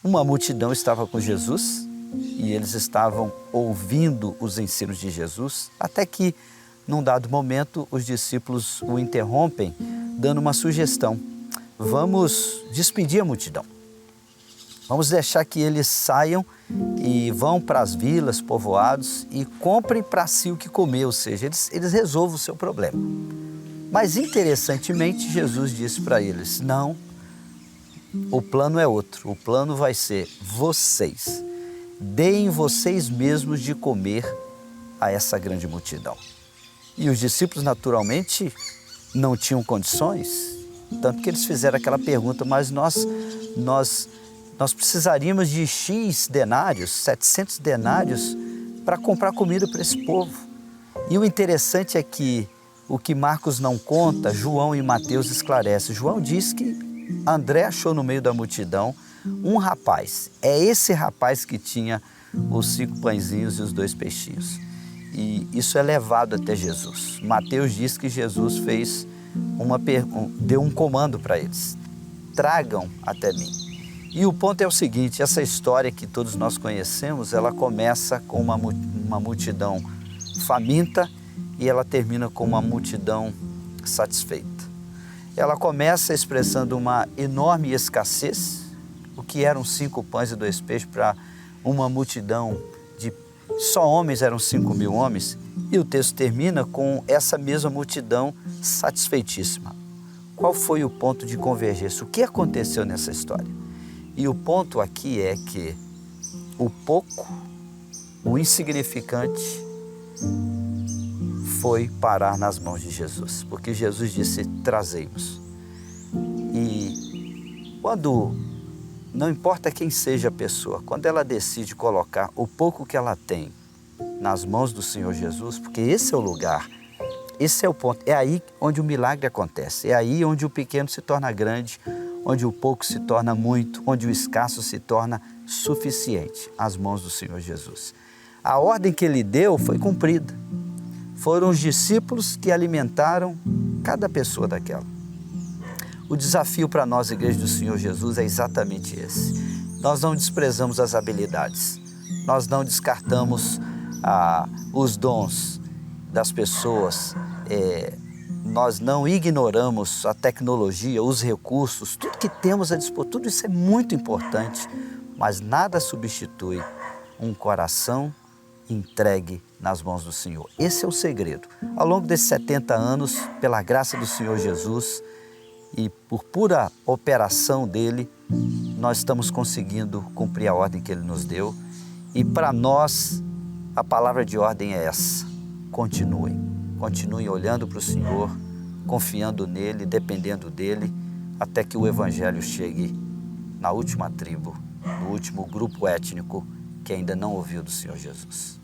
Uma multidão estava com Jesus e eles estavam ouvindo os ensinos de Jesus, até que, num dado momento, os discípulos o interrompem, dando uma sugestão. Vamos despedir a multidão. Vamos deixar que eles saiam e vão para as vilas, povoados e comprem para si o que comer, ou seja, eles resolvam o seu problema. Mas interessantemente, Jesus disse para eles, não, o plano é outro, o plano vai ser vocês. Deem vocês mesmos de comer a essa grande multidão. E os discípulos naturalmente não tinham condições, tanto que eles fizeram aquela pergunta, mas nós precisaríamos de X denários, 700 denários, para comprar comida para esse povo. E o interessante é que o que Marcos não conta, João e Mateus esclarecem. João diz que André achou no meio da multidão um rapaz. É esse rapaz que tinha os 5 pãezinhos e os 2 peixinhos. E isso é levado até Jesus. Mateus diz que Jesus deu um comando para eles. Tragam até mim. E o ponto é o seguinte, essa história que todos nós conhecemos, ela começa com uma multidão faminta e ela termina com uma multidão satisfeita. Ela começa expressando uma enorme escassez, o que eram 5 pães e 2 peixes para uma multidão de só homens, eram 5.000 homens, e o texto termina com essa mesma multidão satisfeitíssima. Qual foi o ponto de convergência? O que aconteceu nessa história? E o ponto aqui é que o pouco, o insignificante, foi parar nas mãos de Jesus, porque Jesus disse, trazei-nos. E quando, não importa quem seja a pessoa, quando ela decide colocar o pouco que ela tem nas mãos do Senhor Jesus, porque esse é o lugar, esse é o ponto, é aí onde o milagre acontece, é aí onde o pequeno se torna grande, onde o pouco se torna muito, onde o escasso se torna suficiente, às mãos do Senhor Jesus. A ordem que ele deu foi cumprida. Foram os discípulos que alimentaram cada pessoa daquela. O desafio para nós, Igreja do Senhor Jesus, é exatamente esse. Nós não desprezamos as habilidades, nós não descartamos os dons das pessoas, nós não ignoramos a tecnologia, os recursos, tudo que temos a dispor, tudo isso é muito importante, mas nada substitui um coração entregue nas mãos do Senhor. Esse é o segredo. Ao longo desses 70 anos, pela graça do Senhor Jesus e por pura operação dele, nós estamos conseguindo cumprir a ordem que ele nos deu. E para nós, a palavra de ordem é essa. Continuem olhando para o Senhor, confiando nele, dependendo dele, até que o Evangelho chegue na última tribo, no último grupo étnico que ainda não ouviu do Senhor Jesus.